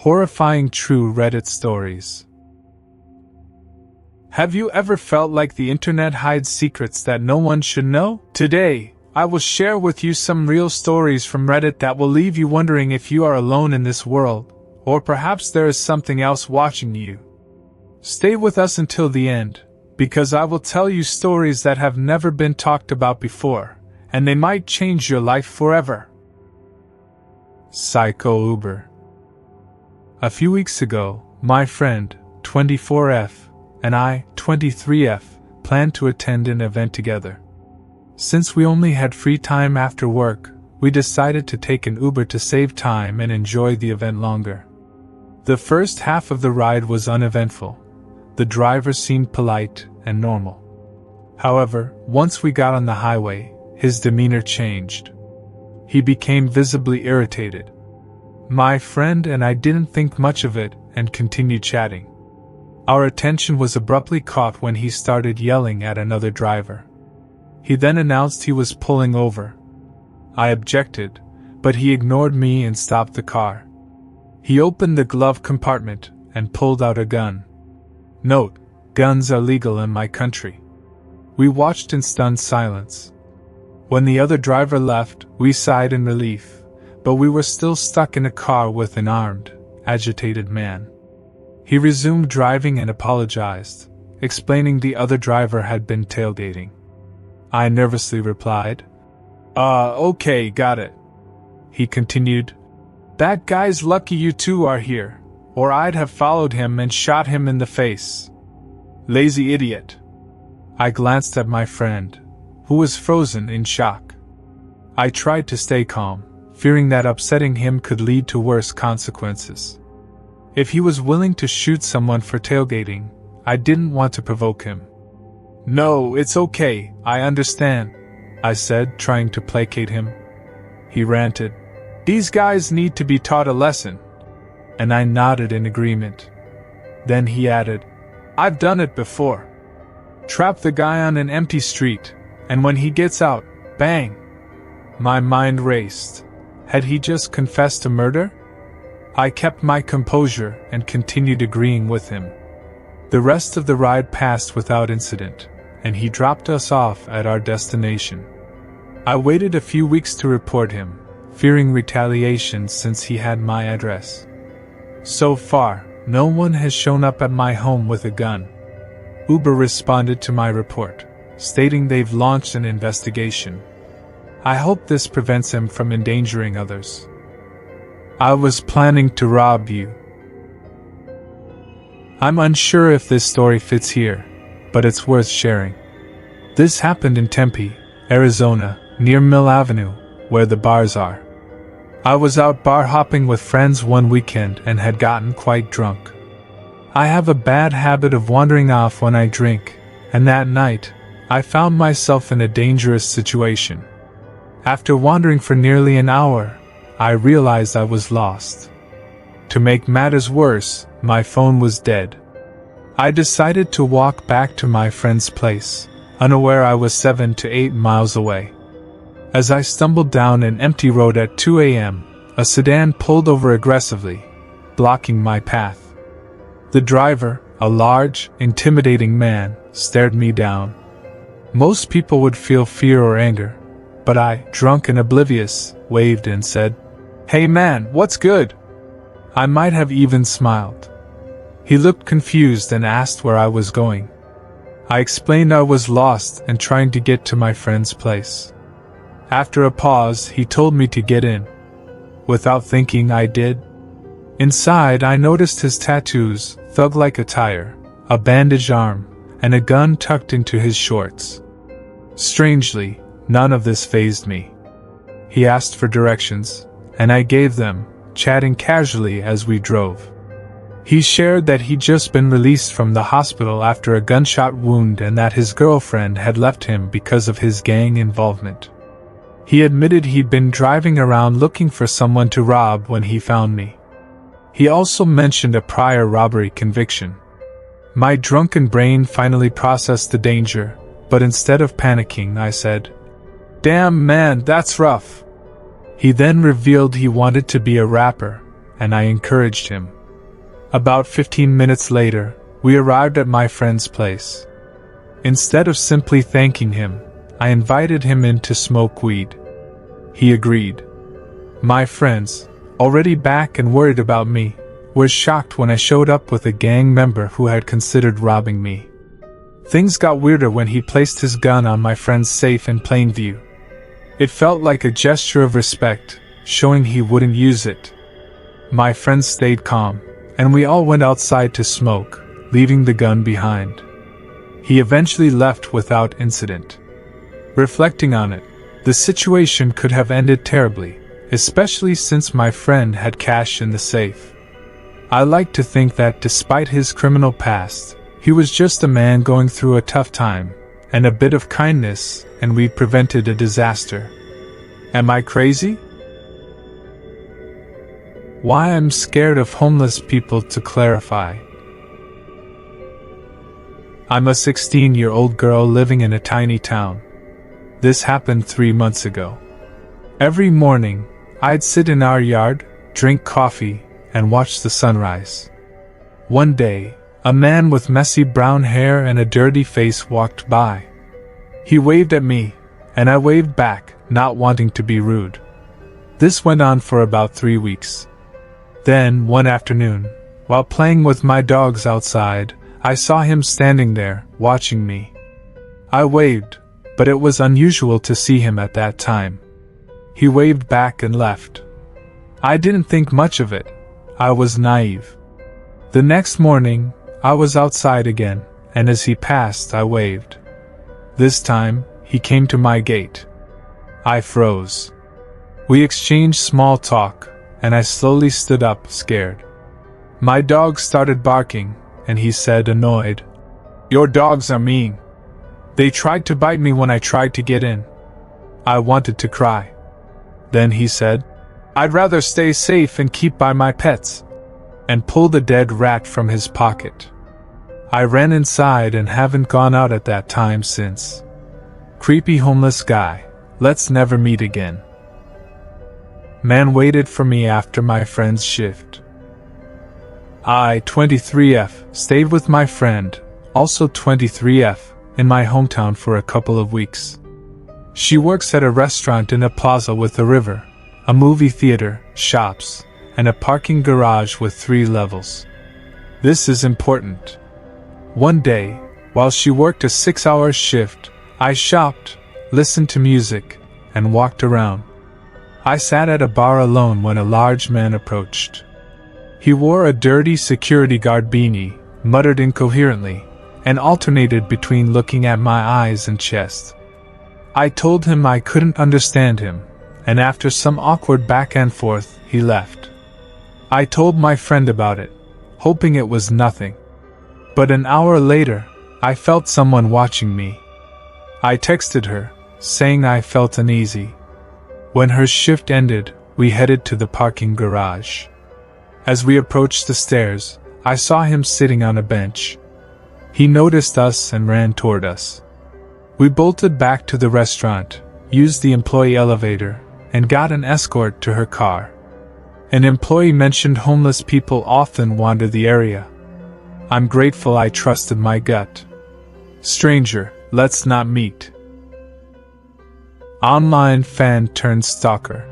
Horrifying True Reddit Stories. Have you ever felt like the internet hides secrets that no one should know? Today, I will share with you some real stories from Reddit that will leave you wondering if you are alone in this world, or perhaps there is something else watching you. Stay with us until the end, because I will tell you stories that have never been talked about before, and they might change your life forever. Psycho Uber. A few weeks ago, my friend, 24F, and I, 23F, planned to attend an event together. Since we only had free time after work, we decided to take an Uber to save time and enjoy the event longer. The first half of the ride was uneventful. The driver seemed polite and normal. However, once we got on the highway, his demeanor changed. He became visibly irritated. My friend and I didn't think much of it and continued chatting. Our attention was abruptly caught when he started yelling at another driver. He then announced he was pulling over. I objected, but he ignored me and stopped the car. He opened the glove compartment and pulled out a gun. Note, guns are legal in my country. We watched in stunned silence. When the other driver left, we sighed in relief, but we were still stuck in a car with an armed, agitated man. He resumed driving and apologized, explaining the other driver had been tailgating. I nervously replied, okay, got it. He continued, that guy's lucky you two are here, or I'd have followed him and shot him in the face. Lazy idiot. I glanced at my friend, who was frozen in shock. I tried to stay calm, fearing that upsetting him could lead to worse consequences. If he was willing to shoot someone for tailgating, I didn't want to provoke him. No, it's okay, I understand, I said, trying to placate him. He ranted, these guys need to be taught a lesson. And I nodded in agreement. Then he added, I've done it before. Trap the guy on an empty street, and when he gets out, bang. My mind raced. Had he just confessed to murder? I kept my composure and continued agreeing with him. The rest of the ride passed without incident, and he dropped us off at our destination. I waited a few weeks to report him, fearing retaliation since he had my address. So far, no one has shown up at my home with a gun. Uber responded to my report, stating they've launched an investigation. I hope this prevents him from endangering others. I was planning to rob you. I'm unsure if this story fits here, but it's worth sharing. This happened in Tempe, Arizona, near Mill Avenue, where the bars are. I was out bar hopping with friends one weekend and had gotten quite drunk. I have a bad habit of wandering off when I drink, and that night, I found myself in a dangerous situation. After wandering for nearly an hour, I realized I was lost. To make matters worse, my phone was dead. I decided to walk back to my friend's place, unaware I was 7 to 8 miles away. As I stumbled down an empty road at 2 a.m., a sedan pulled over aggressively, blocking my path. The driver, a large, intimidating man, stared me down. Most people would feel fear or anger, but I, drunk and oblivious, waved and said, "Hey man, what's good?" I might have even smiled. He looked confused and asked where I was going. I explained I was lost and trying to get to my friend's place. After a pause, he told me to get in. Without thinking, I did. Inside, I noticed his tattoos, thug-like attire, a bandaged arm, and a gun tucked into his shorts. Strangely, none of this fazed me. He asked for directions, and I gave them, chatting casually as we drove. He shared that he'd just been released from the hospital after a gunshot wound and that his girlfriend had left him because of his gang involvement. He admitted he'd been driving around looking for someone to rob when he found me. He also mentioned a prior robbery conviction. My drunken brain finally processed the danger, but instead of panicking, I said, "Damn man, that's rough." He then revealed he wanted to be a rapper, and I encouraged him. About 15 minutes later, we arrived at my friend's place. Instead of simply thanking him, I invited him in to smoke weed. He agreed. My friends, already back and worried about me, were shocked when I showed up with a gang member who had considered robbing me. Things got weirder when he placed his gun on my friend's safe in plain view. It felt like a gesture of respect, showing he wouldn't use it. My friends stayed calm, and we all went outside to smoke, leaving the gun behind. He eventually left without incident. Reflecting on it, the situation could have ended terribly, especially since my friend had cash in the safe. I like to think that despite his criminal past, he was just a man going through a tough time, and a bit of kindness, and we prevented a disaster. Am I crazy? Why I'm scared of homeless people to clarify. I'm a 16-year-old girl living in a tiny town. This happened 3 months ago. Every morning, I'd sit in our yard, drink coffee, and watch the sunrise. One day, a man with messy brown hair and a dirty face walked by. He waved at me, and I waved back, not wanting to be rude. This went on for about 3 weeks. Then, one afternoon, while playing with my dogs outside, I saw him standing there, watching me. I waved, but it was unusual to see him at that time. He waved back and left. I didn't think much of it. I was naive. The next morning, I was outside again, and as he passed, I waved. This time, he came to my gate. I froze. We exchanged small talk, and I slowly stood up, scared. My dog started barking, and he said, annoyed, "Your dogs are mean. They tried to bite me when I tried to get in." I wanted to cry. Then he said, "I'd rather stay safe and keep by my pets," and pulled a dead rat from his pocket. I ran inside and haven't gone out at that time since. Creepy homeless guy, let's never meet again. Man waited for me after my friend's shift. I, 23F, stayed with my friend, also 23F, in my hometown for a couple of weeks. She works at a restaurant in a plaza with a river, a movie theater, shops, and a parking garage with 3 levels. This is important. One day, while she worked a 6-hour shift, I shopped, listened to music, and walked around. I sat at a bar alone when a large man approached. He wore a dirty security guard beanie, muttered incoherently, and alternated between looking at my eyes and chest. I told him I couldn't understand him, and after some awkward back and forth, he left. I told my friend about it, hoping it was nothing. But an hour later, I felt someone watching me. I texted her, saying I felt uneasy. When her shift ended, we headed to the parking garage. As we approached the stairs, I saw him sitting on a bench. He noticed us and ran toward us. We bolted back to the restaurant, used the employee elevator, and got an escort to her car. An employee mentioned homeless people often wander the area. I'm grateful I trusted my gut. Stranger, let's not meet. Online fan turned stalker.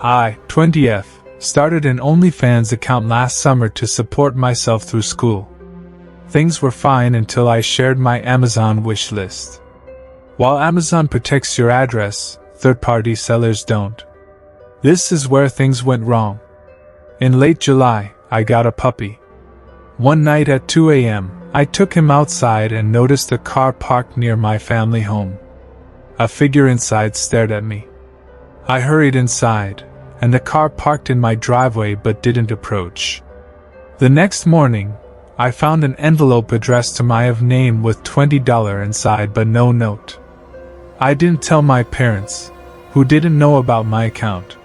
I, 20F, started an OnlyFans account last summer to support myself through school. Things were fine until I shared my Amazon wish list. While Amazon protects your address, third-party sellers don't. This is where things went wrong. In late July, I got a puppy. One night at 2 a.m., I took him outside and noticed a car parked near my family home. A figure inside stared at me. I hurried inside, and the car parked in my driveway but didn't approach. The next morning, I found an envelope addressed to my name with $20 inside but no note. I didn't tell my parents, who didn't know about my account.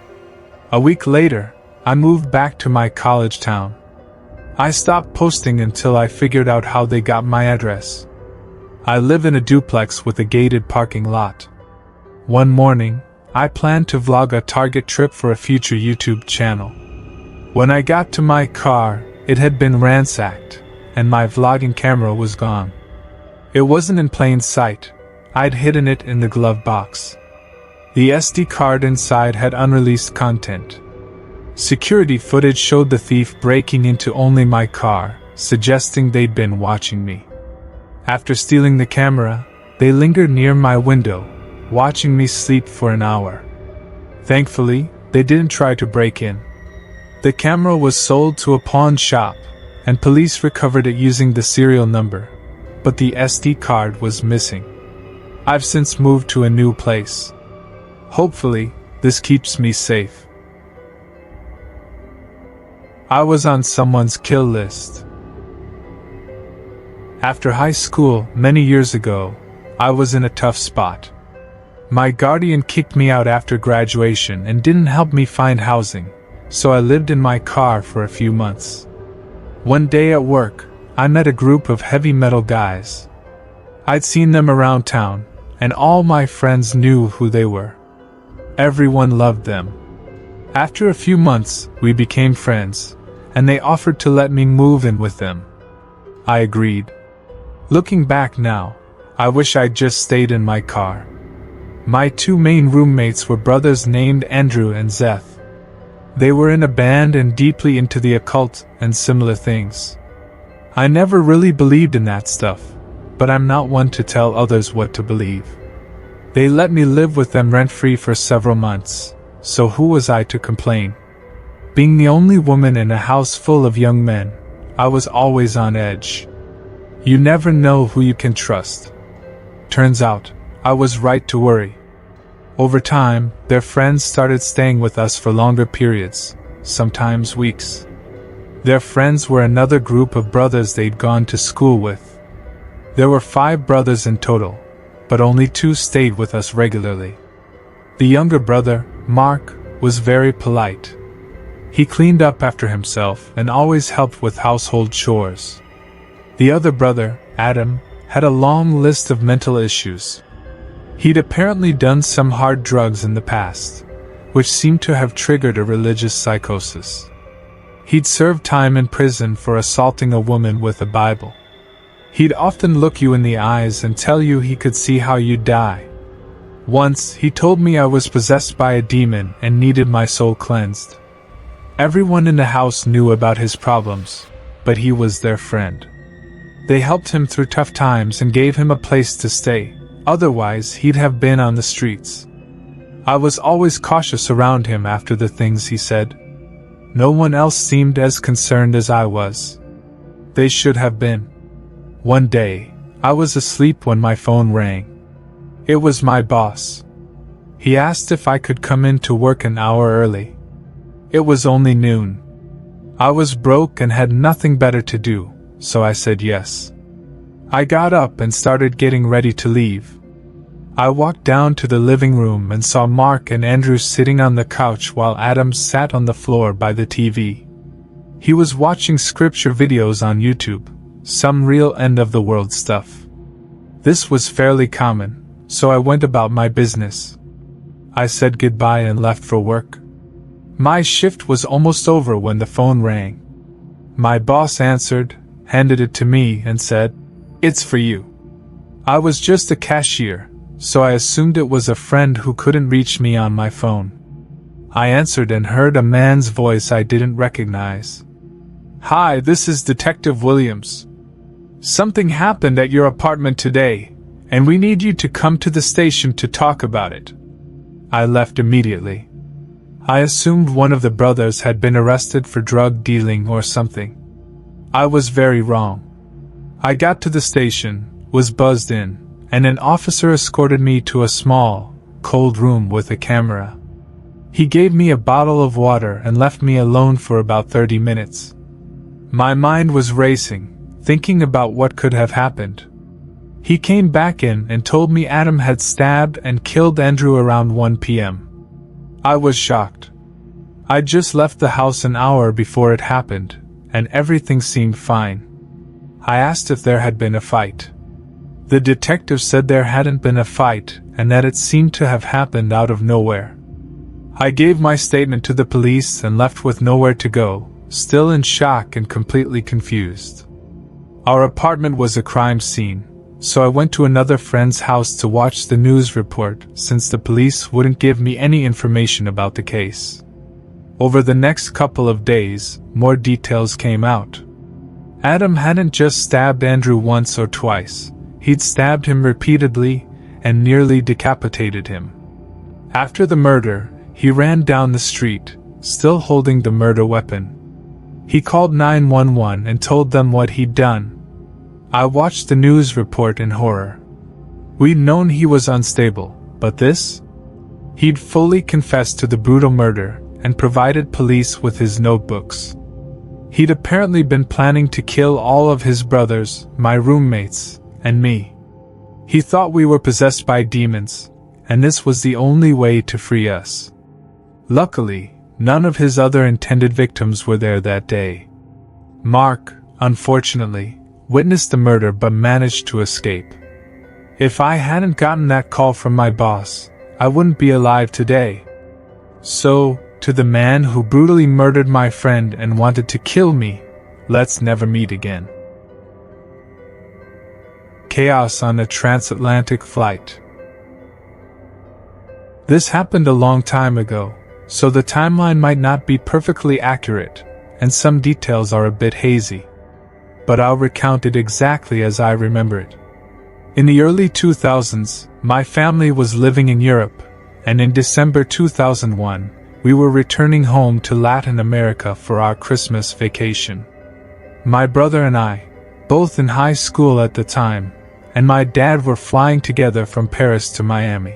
A week later, I moved back to my college town. I stopped posting until I figured out how they got my address. I live in a duplex with a gated parking lot. One morning, I planned to vlog a Target trip for a future YouTube channel. When I got to my car, it had been ransacked, and my vlogging camera was gone. It wasn't in plain sight. I'd hidden it in the glove box. The SD card inside had unreleased content. Security footage showed the thief breaking into only my car, suggesting they'd been watching me. After stealing the camera, they lingered near my window, watching me sleep for an hour. Thankfully, they didn't try to break in. The camera was sold to a pawn shop, and police recovered it using the serial number, but the SD card was missing. I've since moved to a new place. Hopefully, this keeps me safe. I was on someone's kill list. After high school, many years ago, I was in a tough spot. My guardian kicked me out after graduation and didn't help me find housing, so I lived in my car for a few months. One day at work, I met a group of heavy metal guys. I'd seen them around town, and all my friends knew who they were. Everyone loved them. After a few months, we became friends, and they offered to let me move in with them. I agreed. Looking back now, I wish I'd just stayed in my car. My two main roommates were brothers named Andrew and Zeth. They were in a band and deeply into the occult and similar things. I never really believed in that stuff, but I'm not one to tell others what to believe. They let me live with them rent-free for several months, so who was I to complain? Being the only woman in a house full of young men, I was always on edge. You never know who you can trust. Turns out, I was right to worry. Over time, their friends started staying with us for longer periods, sometimes weeks. Their friends were another group of brothers they'd gone to school with. There were 5 brothers in total, but only 2 stayed with us regularly. The younger brother, Mark, was very polite. He cleaned up after himself and always helped with household chores. The other brother, Adam, had a long list of mental issues. He'd apparently done some hard drugs in the past, which seemed to have triggered a religious psychosis. He'd served time in prison for assaulting a woman with a Bible. He'd often look you in the eyes and tell you he could see how you'd die. Once, he told me I was possessed by a demon and needed my soul cleansed. Everyone in the house knew about his problems, but he was their friend. They helped him through tough times and gave him a place to stay, otherwise he'd have been on the streets. I was always cautious around him after the things he said. No one else seemed as concerned as I was. They should have been. One day, I was asleep when my phone rang. It was my boss. He asked if I could come in to work an hour early. It was only noon. I was broke and had nothing better to do, so I said yes. I got up and started getting ready to leave. I walked down to the living room and saw Mark and Andrew sitting on the couch while Adam sat on the floor by the TV. He was watching scripture videos on YouTube, some real end-of-the-world stuff. This was fairly common, so I went about my business. I said goodbye and left for work. My shift was almost over when the phone rang. My boss answered, handed it to me, and said, "It's for you." I was just a cashier, so I assumed it was a friend who couldn't reach me on my phone. I answered and heard a man's voice I didn't recognize. "Hi, this is Detective Williams. Something happened at your apartment today, and we need you to come to the station to talk about it." I left immediately. I assumed one of the brothers had been arrested for drug dealing or something. I was very wrong. I got to the station, was buzzed in, and an officer escorted me to a small, cold room with a camera. He gave me a bottle of water and left me alone for about 30 minutes. My mind was racing, thinking about what could have happened. He came back in and told me Adam had stabbed and killed Andrew around 1 p.m. I was shocked. I'd just left the house an hour before it happened, and everything seemed fine. I asked if there had been a fight. The detective said there hadn't been a fight and that it seemed to have happened out of nowhere. I gave my statement to the police and left with nowhere to go, still in shock and completely confused. Our apartment was a crime scene, so I went to another friend's house to watch the news report since the police wouldn't give me any information about the case. Over the next couple of days, more details came out. Adam hadn't just stabbed Andrew once or twice, he'd stabbed him repeatedly and nearly decapitated him. After the murder, he ran down the street, still holding the murder weapon. He called 911 and told them what he'd done. I watched the news report in horror. We'd known he was unstable, but this? He'd fully confessed to the brutal murder and provided police with his notebooks. He'd apparently been planning to kill all of his brothers, my roommates, and me. He thought we were possessed by demons, and this was the only way to free us. Luckily, none of his other intended victims were there that day. Mark, unfortunately, witnessed the murder but managed to escape. If I hadn't gotten that call from my boss, I wouldn't be alive today. So, to the man who brutally murdered my friend and wanted to kill me, let's never meet again. Chaos on a transatlantic flight. This happened a long time ago, so the timeline might not be perfectly accurate, and some details are a bit hazy. But I'll recount it exactly as I remember it. In the early 2000s, my family was living in Europe, and in December 2001, we were returning home to Latin America for our Christmas vacation. My brother and I, both in high school at the time, and my dad were flying together from Paris to Miami.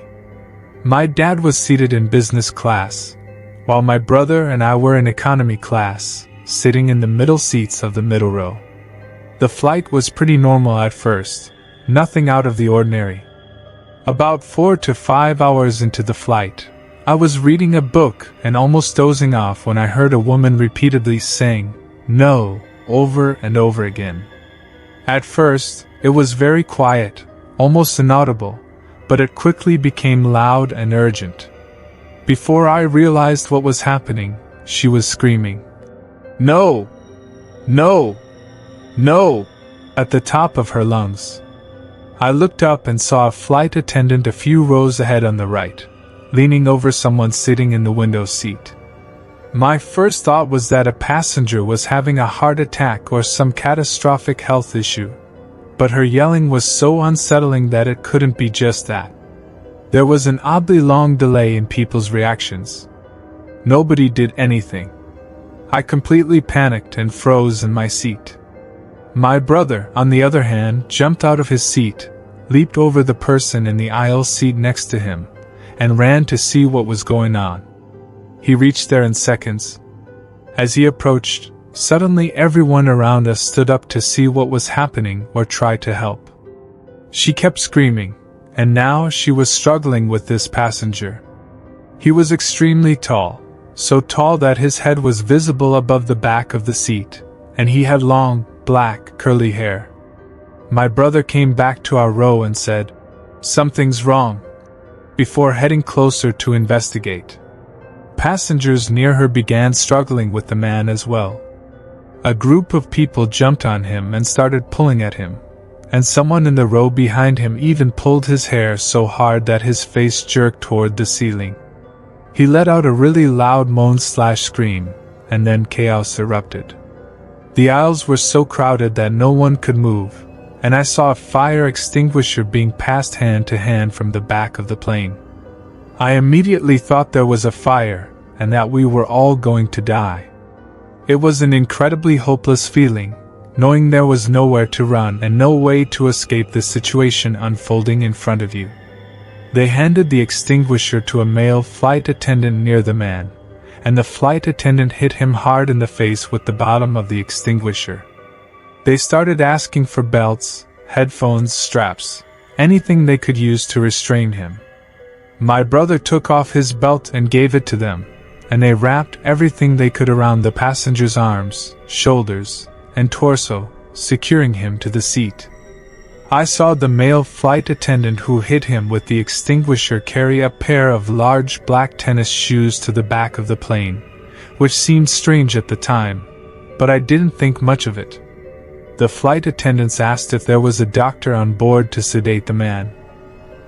My dad was seated in business class, while my brother and I were in economy class, sitting in the middle seats of the middle row. The flight was pretty normal at first, nothing out of the ordinary. About 4 to 5 hours into the flight, I was reading a book and almost dozing off when I heard a woman repeatedly saying, "No," over and over again. At first, it was very quiet, almost inaudible, but it quickly became loud and urgent. Before I realized what was happening, she was screaming, "No! No! No!" at the top of her lungs. I looked up and saw a flight attendant a few rows ahead on the right, leaning over someone sitting in the window seat. My first thought was that a passenger was having a heart attack or some catastrophic health issue, but her yelling was so unsettling that it couldn't be just that. There was an oddly long delay in people's reactions. Nobody did anything. I completely panicked and froze in my seat. My brother, on the other hand, jumped out of his seat, leaped over the person in the aisle seat next to him, and ran to see what was going on. He reached there in seconds. As he approached, suddenly everyone around us stood up to see what was happening or try to help. She kept screaming, and now she was struggling with this passenger. He was extremely tall, so tall that his head was visible above the back of the seat, and he had long, black, curly hair. My brother came back to our row and said, "Something's wrong," before heading closer to investigate. Passengers near her began struggling with the man as well. A group of people jumped on him and started pulling at him, and someone in the row behind him even pulled his hair so hard that his face jerked toward the ceiling. He let out a really loud moan/scream, and then chaos erupted. The aisles were so crowded that no one could move, and I saw a fire extinguisher being passed hand to hand from the back of the plane. I immediately thought there was a fire, and that we were all going to die. It was an incredibly hopeless feeling, knowing there was nowhere to run and no way to escape the situation unfolding in front of you. They handed the extinguisher to a male flight attendant near the man, and the flight attendant hit him hard in the face with the bottom of the extinguisher. They started asking for belts, headphones, straps, anything they could use to restrain him. My brother took off his belt and gave it to them, and they wrapped everything they could around the passenger's arms, shoulders, and torso, securing him to the seat. I saw the male flight attendant who hit him with the extinguisher carry a pair of large black tennis shoes to the back of the plane, which seemed strange at the time, but I didn't think much of it. The flight attendants asked if there was a doctor on board to sedate the man.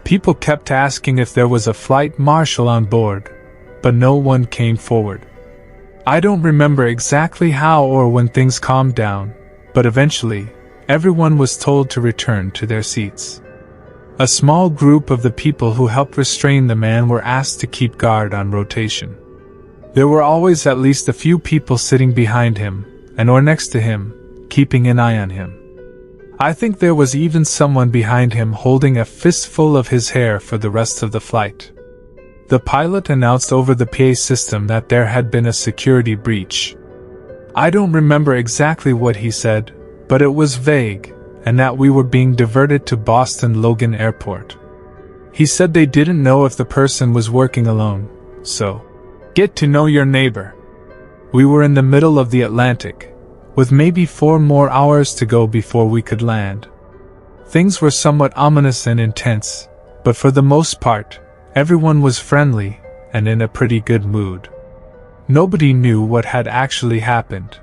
People kept asking if there was a flight marshal on board, but no one came forward. I don't remember exactly how or when things calmed down, but eventually, everyone was told to return to their seats. A small group of the people who helped restrain the man were asked to keep guard on rotation. There were always at least a few people sitting behind him, and or next to him, keeping an eye on him. I think there was even someone behind him holding a fistful of his hair for the rest of the flight. The pilot announced over the PA system that there had been a security breach. I don't remember exactly what he said, but it was vague, and that we were being diverted to Boston Logan Airport. He said they didn't know if the person was working alone, so get to know your neighbor. We were in the middle of the Atlantic, with maybe 4 more hours to go before we could land. Things were somewhat ominous and intense, but for the most part, everyone was friendly and in a pretty good mood. Nobody knew what had actually happened.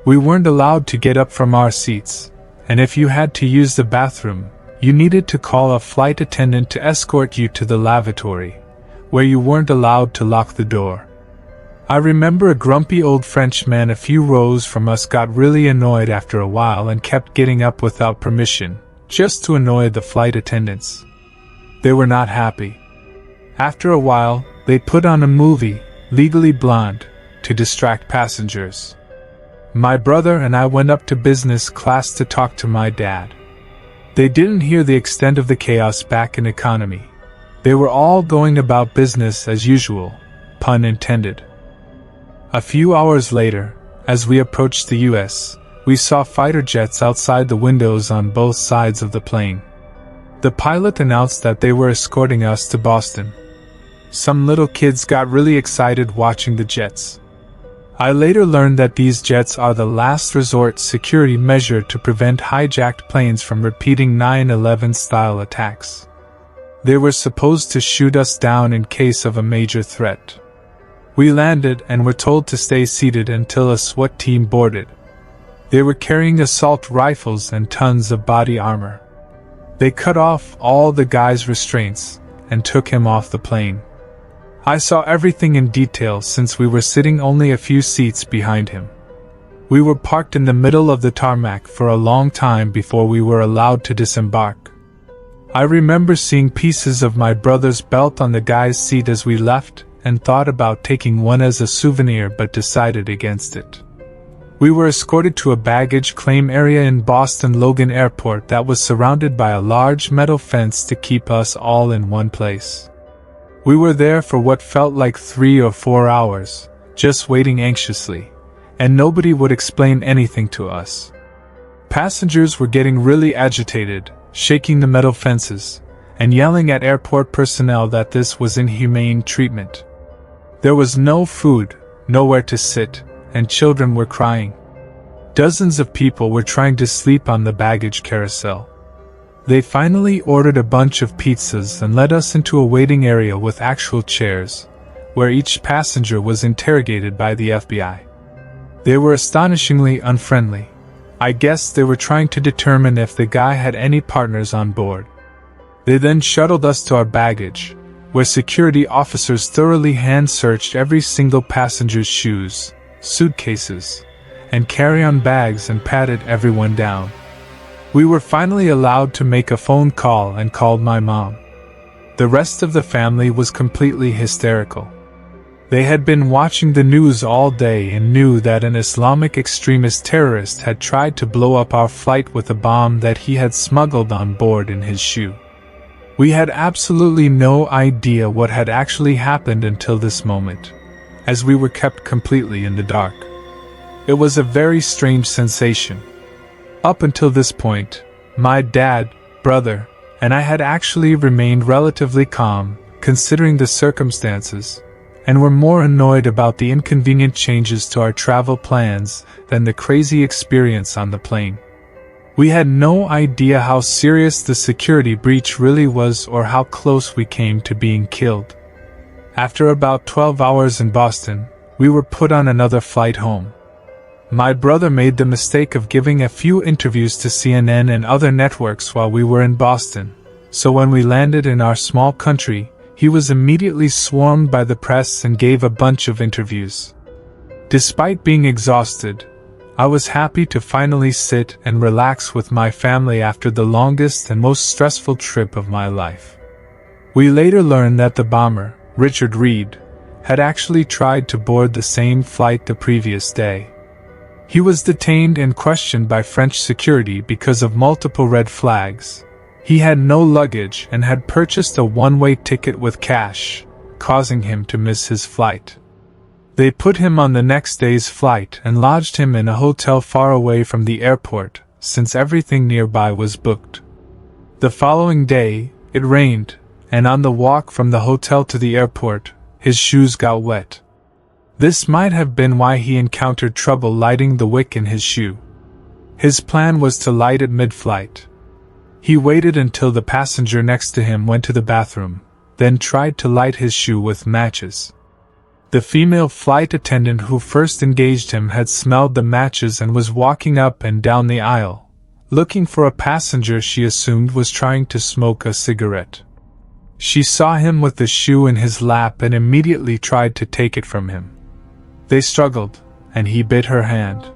We weren't allowed to get up from our seats, and if you had to use the bathroom, you needed to call a flight attendant to escort you to the lavatory, where you weren't allowed to lock the door. I remember a grumpy old Frenchman a few rows from us got really annoyed after a while and kept getting up without permission, just to annoy the flight attendants. They were not happy. After a while, they put on a movie, Legally Blonde, to distract passengers. My brother and I went up to business class to talk to my dad. They didn't hear the extent of the chaos back in economy. They were all going about business as usual, pun intended. A few hours later, as we approached the US, we saw fighter jets outside the windows on both sides of the plane. The pilot announced that they were escorting us to Boston. Some little kids got really excited watching the jets. I later learned that these jets are the last resort security measure to prevent hijacked planes from repeating 9/11 style attacks. They were supposed to shoot us down in case of a major threat. We landed and were told to stay seated until a SWAT team boarded. They were carrying assault rifles and tons of body armor. They cut off all the guy's restraints and took him off the plane. I saw everything in detail since we were sitting only a few seats behind him. We were parked in the middle of the tarmac for a long time before we were allowed to disembark. I remember seeing pieces of my brother's belt on the guy's seat as we left and thought about taking one as a souvenir but decided against it. We were escorted to a baggage claim area in Boston Logan Airport that was surrounded by a large metal fence to keep us all in one place. We were there for what felt like 3 or 4 hours, just waiting anxiously, and nobody would explain anything to us. Passengers were getting really agitated, shaking the metal fences, and yelling at airport personnel that this was inhumane treatment. There was no food, nowhere to sit, and children were crying. Dozens of people were trying to sleep on the baggage carousel. They finally ordered a bunch of pizzas and led us into a waiting area with actual chairs, where each passenger was interrogated by the FBI. They were astonishingly unfriendly. I guess they were trying to determine if the guy had any partners on board. They then shuttled us to our baggage, where security officers thoroughly hand-searched every single passenger's shoes, suitcases, and carry-on bags and patted everyone down. We were finally allowed to make a phone call and called my mom. The rest of the family was completely hysterical. They had been watching the news all day and knew that an Islamic extremist terrorist had tried to blow up our flight with a bomb that he had smuggled on board in his shoe. We had absolutely no idea what had actually happened until this moment, as we were kept completely in the dark. It was a very strange sensation. Up until this point, my dad, brother, and I had actually remained relatively calm, considering the circumstances, and were more annoyed about the inconvenient changes to our travel plans than the crazy experience on the plane. We had no idea how serious the security breach really was or how close we came to being killed. After about 12 hours in Boston, we were put on another flight home. My brother made the mistake of giving a few interviews to CNN and other networks while we were in Boston, so when we landed in our small country, he was immediately swarmed by the press and gave a bunch of interviews. Despite being exhausted, I was happy to finally sit and relax with my family after the longest and most stressful trip of my life. We later learned that the bomber, Richard Reed, had actually tried to board the same flight the previous day. He was detained and questioned by French security because of multiple red flags. He had no luggage and had purchased a one-way ticket with cash, causing him to miss his flight. They put him on the next day's flight and lodged him in a hotel far away from the airport, since everything nearby was booked. The following day, it rained, and on the walk from the hotel to the airport, his shoes got wet. This might have been why he encountered trouble lighting the wick in his shoe. His plan was to light it mid-flight. He waited until the passenger next to him went to the bathroom, then tried to light his shoe with matches. The female flight attendant who first engaged him had smelled the matches and was walking up and down the aisle, looking for a passenger she assumed was trying to smoke a cigarette. She saw him with the shoe in his lap and immediately tried to take it from him. They struggled, and he bit her hand.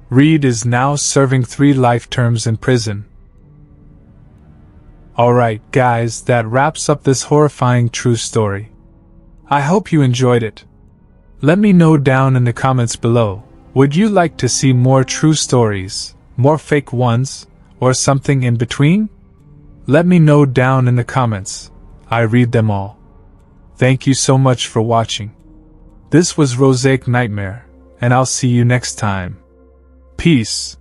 Reed is now serving 3 life terms in prison. Alright guys, that wraps up this horrifying true story. I hope you enjoyed it. Let me know down in the comments below, would you like to see more true stories, more fake ones, or something in between? Let me know down in the comments. I read them all. Thank you so much for watching. This was Rozaik Nightmare, and I'll see you next time. Peace.